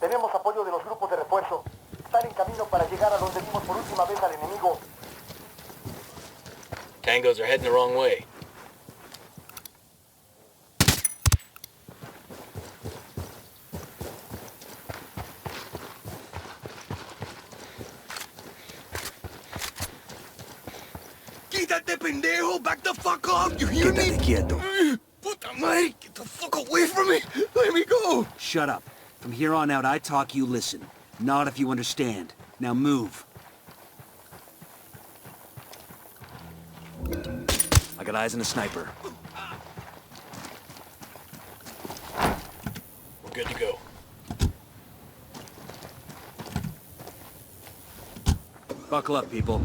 Tenemos apoyo de los grupos de refuerzo. Están en camino para llegar a donde vimos por última vez al enemigo. Tangos are heading the wrong way. ¡Quítate, pendejo! Back the fuck off! You hear me? Quédate quieto. Puta madre! Get the fuck away from me! Let me go! Shut up. From here on out, I talk, you listen. Not if you understand. Now move. I got eyes on a sniper. We're good to go. Buckle up, people.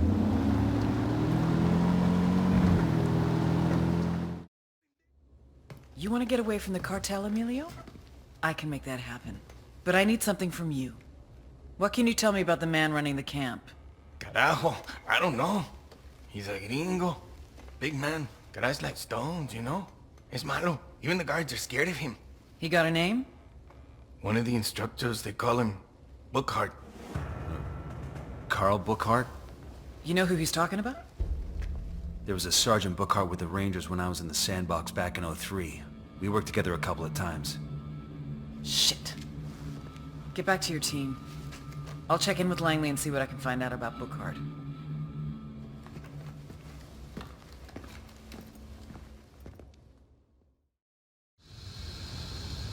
You want to get away from the cartel, Emilio? I can make that happen. But I need something from you. What can you tell me about the man running the camp? Carajo, I don't know. He's a gringo. Big man. Got eyes like stones, you know? Es malo. Even the guards are scared of him. He got a name? One of the instructors, they call him Bookhart. Carl Bookhart? You know who he's talking about? There was a Sergeant Bookhart with the Rangers when I was in the sandbox back in '03. We worked together a couple of times. Shit. Get back to your team. I'll check in with Langley and see what I can find out about Bookhart.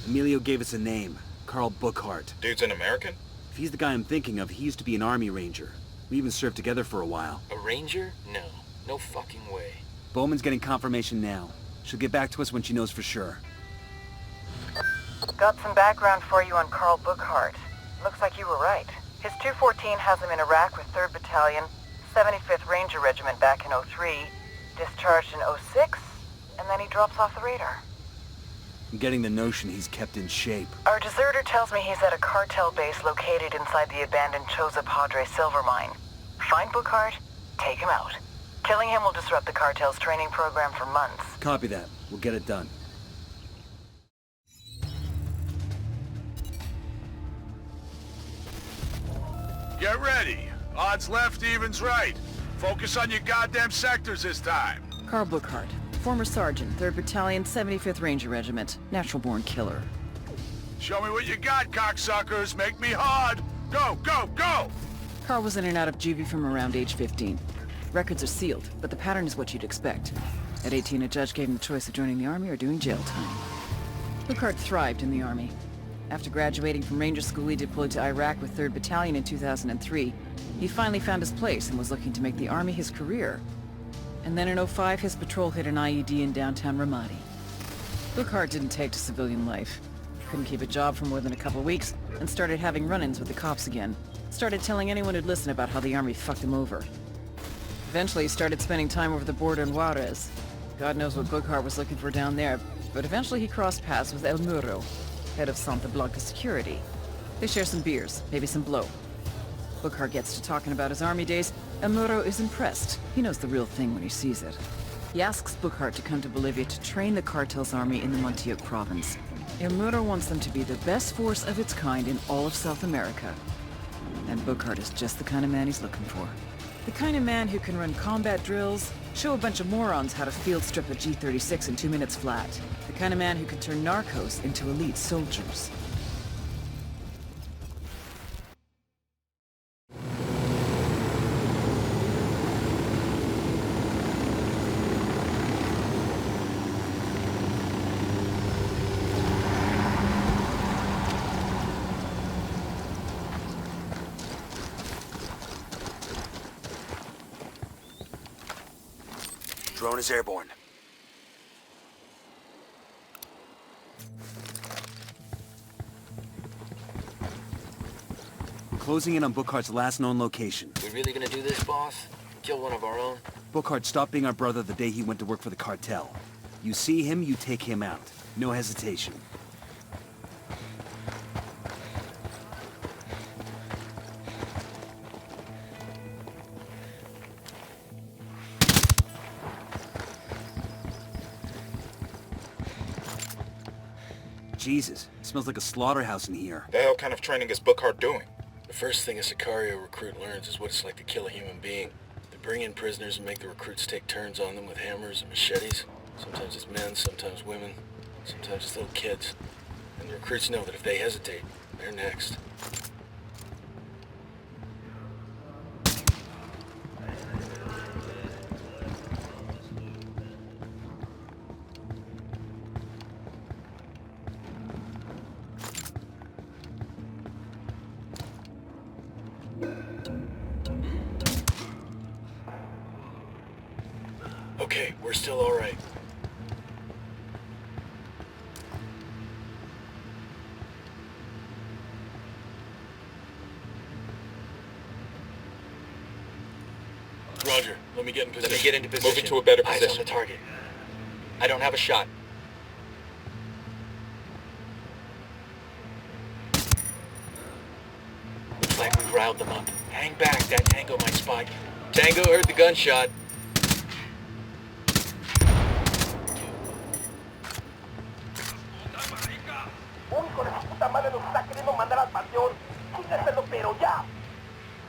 Emilio gave us a name. Carl Bookhart. Dude's an American? If he's the guy I'm thinking of, he used to be an Army Ranger. We even served together for a while. A ranger? No. No fucking way. Bowman's getting confirmation now. She'll get back to us when she knows for sure. Got some background for you on Carl Bookhart. Looks like you were right. His 214 has him in Iraq with 3rd Battalion, 75th Ranger Regiment back in '03, discharged in '06, and then he drops off the radar. I'm getting the notion he's kept in shape. Our deserter tells me he's at a cartel base located inside the abandoned Choza Padre silver mine. Find Bookhart, take him out. Killing him will disrupt the cartel's training program for months. Copy that. We'll get it done. Get ready. Odds left, evens right. Focus on your goddamn sectors this time. Carl Bookhart, former sergeant, 3rd Battalion, 75th Ranger Regiment, natural-born killer. Show me what you got, cocksuckers. Make me hard. Go, go, go! Carl was in and out of juvie from around age 15. Records are sealed, but the pattern is what you'd expect. At 18, a judge gave him the choice of joining the Army or doing jail time. Bookhart thrived in the Army. After graduating from Ranger School, he deployed to Iraq with 3rd Battalion in 2003. He finally found his place and was looking to make the Army his career. And then in '05, his patrol hit an IED in downtown Ramadi. Bookhart didn't take to civilian life. Couldn't keep a job for more than a couple weeks, and started having run-ins with the cops again. Started telling anyone who'd listen about how the Army fucked him over. Eventually, he started spending time over the border in Juarez. God knows what Bookhart was looking for down there, but eventually he crossed paths with El Muro, head of Santa Blanca security. They share some beers, maybe some blow. Bookhart gets to talking about his Army days. El Muro is impressed. He knows the real thing when he sees it. He asks Bookhart to come to Bolivia to train the cartel's army in the Montilluk province. El Muro wants them to be the best force of its kind in all of South America. And Bookhart is just the kind of man he's looking for. The kind of man who can run combat drills, show a bunch of morons how to field strip a G-36 in 2 minutes flat. The kind of man who can turn narcos into elite soldiers. Drone is airborne. We're closing in on Bookhart's last known location. We really gonna do this, boss? Kill one of our own? Bookhart stopped being our brother the day he went to work for the cartel. You see him, you take him out. No hesitation. Jesus, it smells like a slaughterhouse in here. The hell kind of training is Bookhart doing? The first thing a Sicario recruit learns is what it's like to kill a human being. They bring in prisoners and make the recruits take turns on them with hammers and machetes. Sometimes it's men, sometimes women, sometimes it's little kids. And the recruits know that if they hesitate, they're next. Okay, we're still all right. Roger, let me get in position. Let me get into position. Moving to a better Eyes position. on the target. I don't have a shot. Looks like we've riled them up. Hang back, that Tango might spot you. Tango heard the gunshot.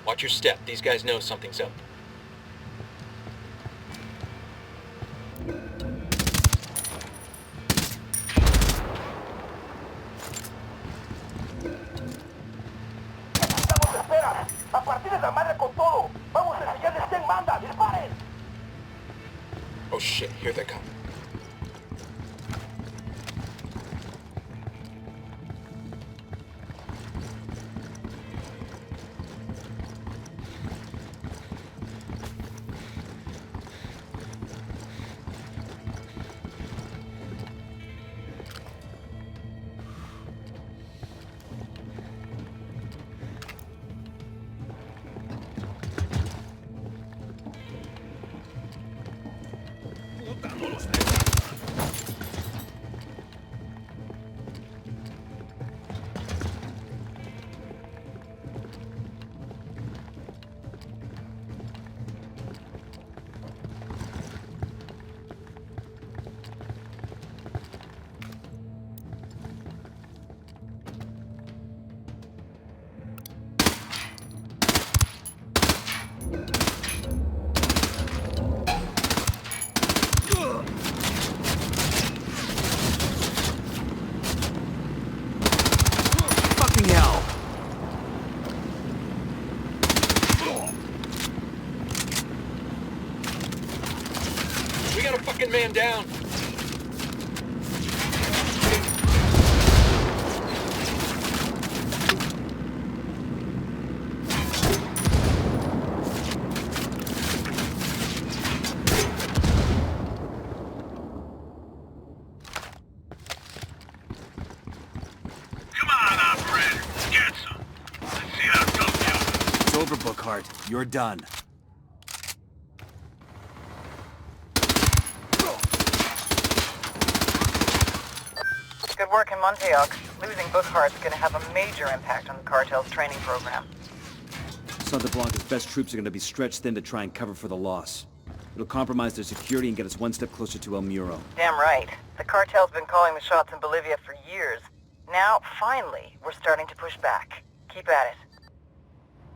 Watch your step. These guys know something's up. veras! ¡A partir de la madre con todo! ¡Vamos a enseñarles quién manda! ¡Disparen! Oh shit, here they come. Fucking hell! We got a fucking man down. It's over, Bookhart. You're done. Good work in Monteox. Losing Bookhart's gonna have a major impact on the cartel's training program. Santa Blanca's best troops are going to be stretched thin to try and cover for the loss. It'll compromise their security and get us one step closer to El Muro. Damn right. The cartel's been calling the shots in Bolivia for years. Now, finally, we're starting to push back. Keep at it.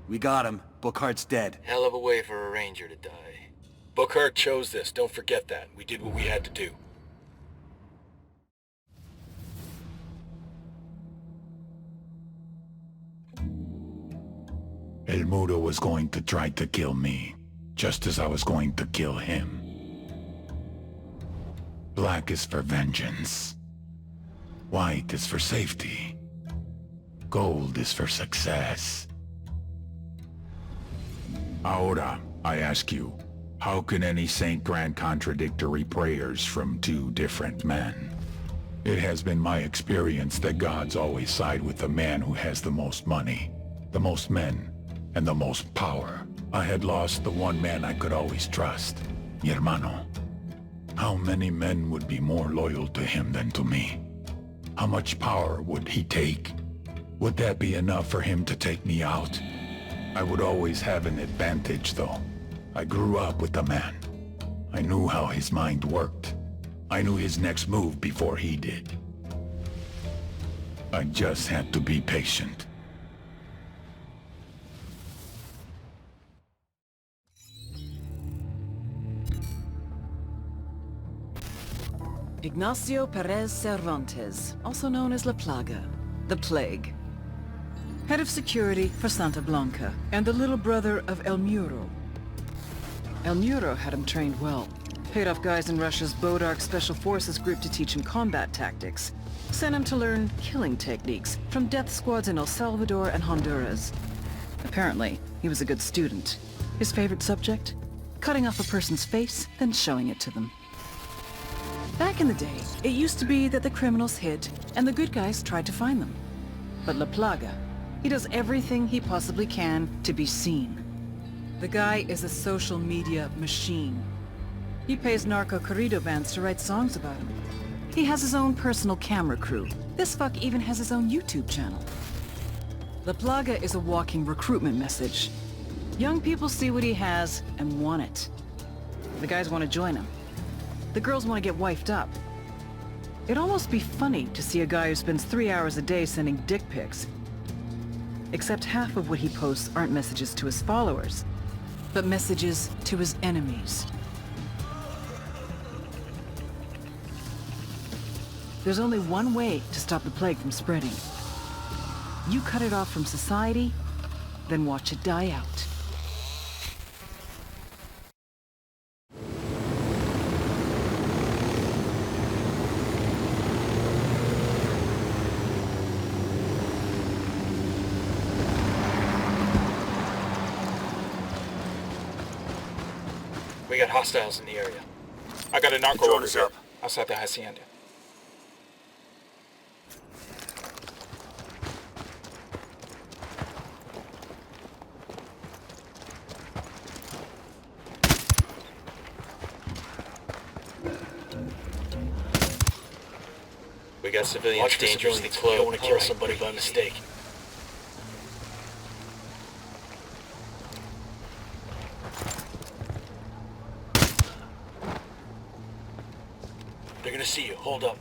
We got him. Bookhart's dead. Hell of a way for a ranger to die. Bookhart chose this, don't forget that. We did what we had to do. El Muro was going to try to kill me, just as I was going to kill him. Black is for vengeance. White is for safety. Gold is for success. Ahora, I ask you, how can any saint grant contradictory prayers from two different men? It has been my experience that gods always side with the man who has the most money, the most men, and the most power. I had lost the one man I could always trust, mi hermano. How many men would be more loyal to him than to me? How much power would he take? Would that be enough for him to take me out? I would always have an advantage, though. I grew up with the man. I knew how his mind worked. I knew his next move before he did. I just had to be patient. Ignacio Perez Cervantes, also known as La Plaga, the Plague. Head of security for Santa Blanca, and the little brother of El Muro. El Muro had him trained well. Paid off guys in Russia's Bodark Special Forces group to teach him combat tactics. Sent him to learn killing techniques from death squads in El Salvador and Honduras. Apparently, he was a good student. His favorite subject? Cutting off a person's face, then showing it to them. Back in the day, it used to be that the criminals hid, and the good guys tried to find them. But La Plaga, he does everything he possibly can to be seen. The guy is a social media machine. He pays narco-corrido bands to write songs about him. He has his own personal camera crew. This fuck even has his own YouTube channel. La Plaga is a walking recruitment message. Young people see what he has and want it. The guys want to join him. The girls want to get wifed up. It'd almost be funny to see a guy who spends 3 hours a day sending dick pics. Except half of what he posts aren't messages to his followers, but messages to his enemies. There's only one way to stop the plague from spreading. You cut it off from society, then watch it die out. We got hostiles in the area. I got a narco over here. Up. Outside the hacienda. We got civilians dangerously close. Don't want to kill somebody by mistake. They're gonna see you. Hold up.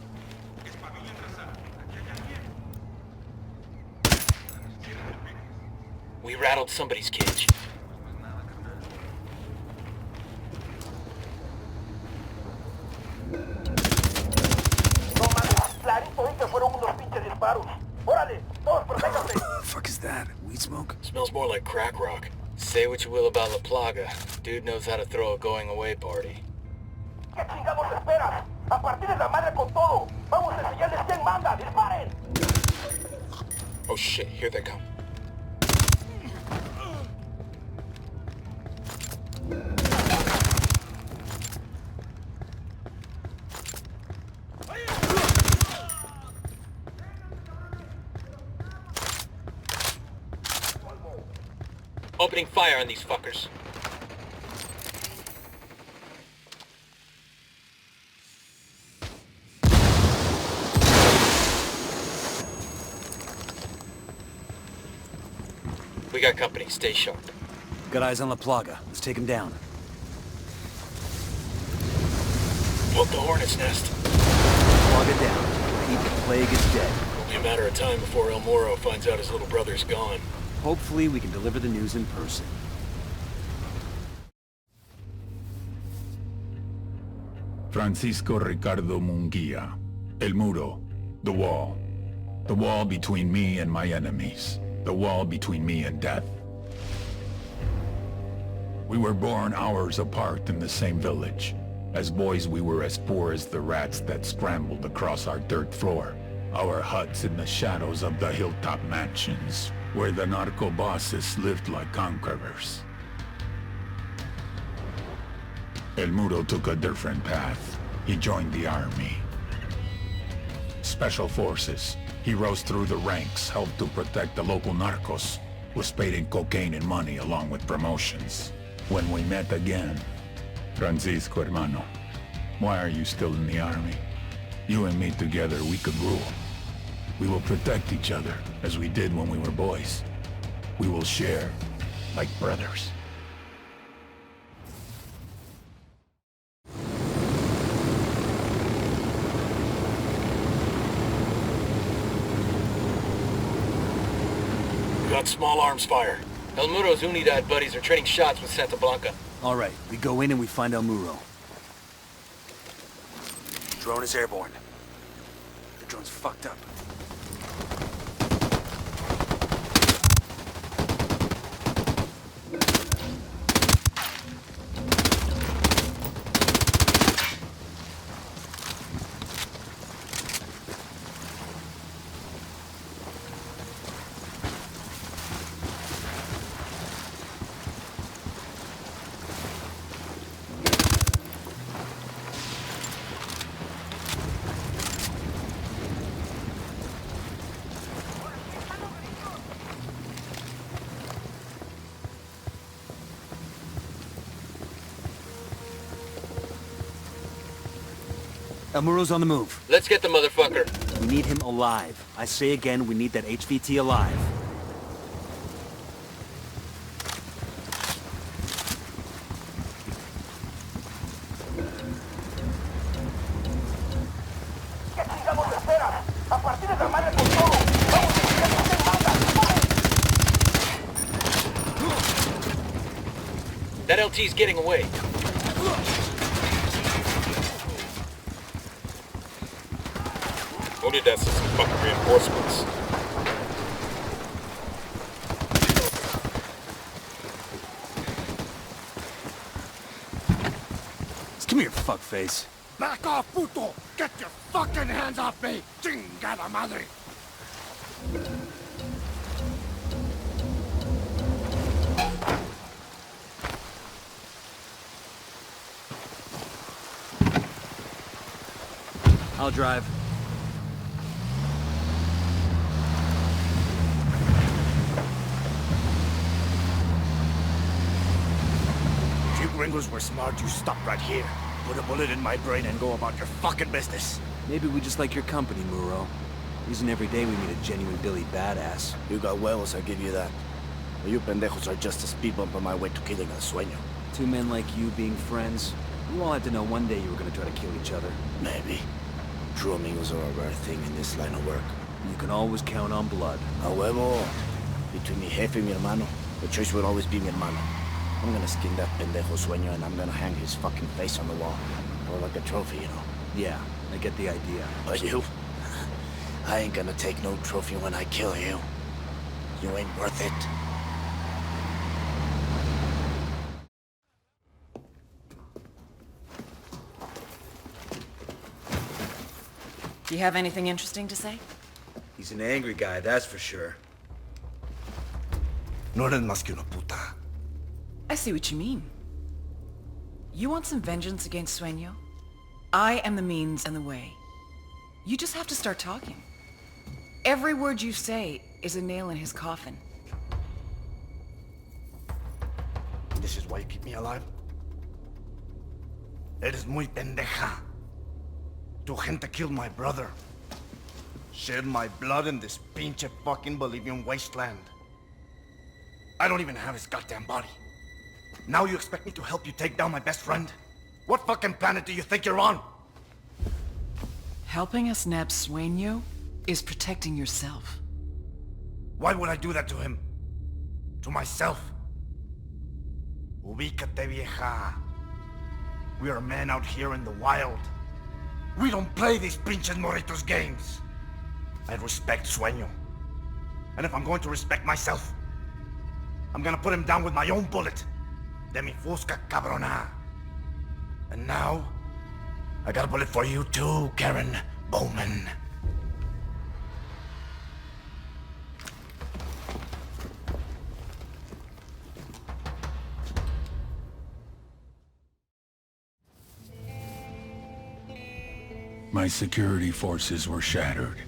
We rattled somebody's cage. What the fuck is that? Weed smoke? Smells more like crack rock. Say what you will about La Plaga. Dude knows how to throw a going away party. ¿Qué chingados esperas? A partir de la madre con todo. Vamos a enseñarles quién manda. ¡Disparen! Oh shit, here they come. Opening fire on these fuckers. We got company. Stay sharp. Got eyes on La Plaga. Let's take him down. Poke the hornet's nest. Plaga down. Pete, the plague is dead. Only a matter of time before El Moro finds out his little brother's gone. Hopefully we can deliver the news in person. Francisco Ricardo Munguia. El Muro. The wall. The wall between me and my enemies. The wall between me and death. We were born hours apart in the same village. As boys we were as poor as the rats that scrambled across our dirt floor. Our huts in the shadows of the hilltop mansions, where the narco bosses lived like conquerors. El Muro took a different path. He joined the army. Special forces. He rose through the ranks, helped to protect the local narcos, was paid in cocaine and money along with promotions. When we met again, Francisco hermano, why are you still in the army? You and me together, we could rule. We will protect each other, as we did when we were boys. We will share, like brothers. We got small arms fire. El Muro's Unidad buddies are trading shots with Santa Blanca. All right, we go in and we find El Muro. Drone is airborne. The drone's fucked up. El Muro's on the move. Let's get the motherfucker. We need him alive. I say again, we need that HVT alive. ¿Qué chingados esperas? A partir de la madre con todo. Vamos a enseñarles quién manda. ¡Disparen! That LT's getting away. Unidad sent some fucking reinforcements. Come here, fuckface. Back off, puto! Get your fucking hands off me! Chingada madre! I'll drive. If you gringos were smart, you stop right here. Put a bullet in my brain and go about your fucking business. Maybe we just like your company, Muro. Isn't every day we meet a genuine Billy badass. You got huevos, I give you that. But you pendejos are just a speed bump on my way to killing a sueño. Two men like you being friends. You all had to know one day you were gonna try to kill each other. Maybe. True amigos are a rare thing in this line of work. You can always count on blood. A huevo. Between mi jefe y mi hermano, the choice will always be mi hermano. I'm gonna skin that pendejo sueño and I'm gonna hang his fucking face on the wall. Or like a trophy, you know. Yeah, I get the idea. But you? I ain't gonna take no trophy when I kill you. You ain't worth it. Do you have anything interesting to say? He's an angry guy, that's for sure. No eres más que una puta. I see what you mean. You want some vengeance against Sueño? I am the means and the way. You just have to start talking. Every word you say is a nail in his coffin. This is why you keep me alive? Eres muy pendeja. Tu gente killed my brother. Shed my blood in this pinche fucking Bolivian wasteland. I don't even have his goddamn body. Now you expect me to help you take down my best friend? What fucking planet do you think you're on? Helping us nab Sueño is protecting yourself. Why would I do that to him? To myself? Ubícate, vieja. We are men out here in the wild. We don't play these pinches morritos games. I respect Sueño. And if I'm going to respect myself, I'm gonna put him down with my own bullet. De mi fusca, cabrona. And now, I got a bullet for you too, Karen Bowman. My security forces were shattered.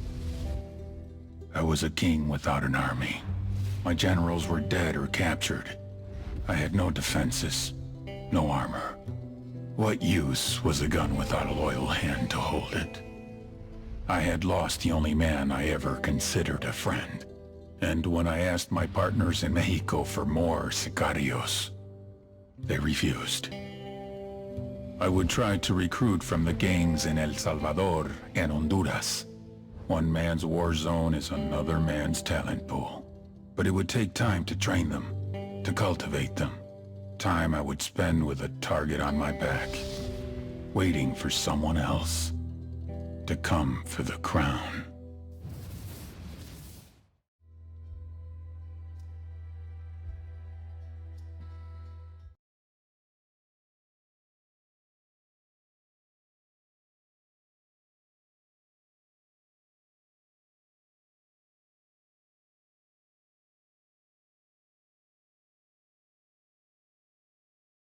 I was a king without an army. My generals were dead or captured. I had no defenses, no armor. What use was a gun without a loyal hand to hold it? I had lost the only man I ever considered a friend. And when I asked my partners in Mexico for more sicarios, they refused. I would try to recruit from the gangs in El Salvador and Honduras. One man's war zone is another man's talent pool. But it would take time to train them, to cultivate them. Time I would spend with a target on my back, waiting for someone else to come for the crown.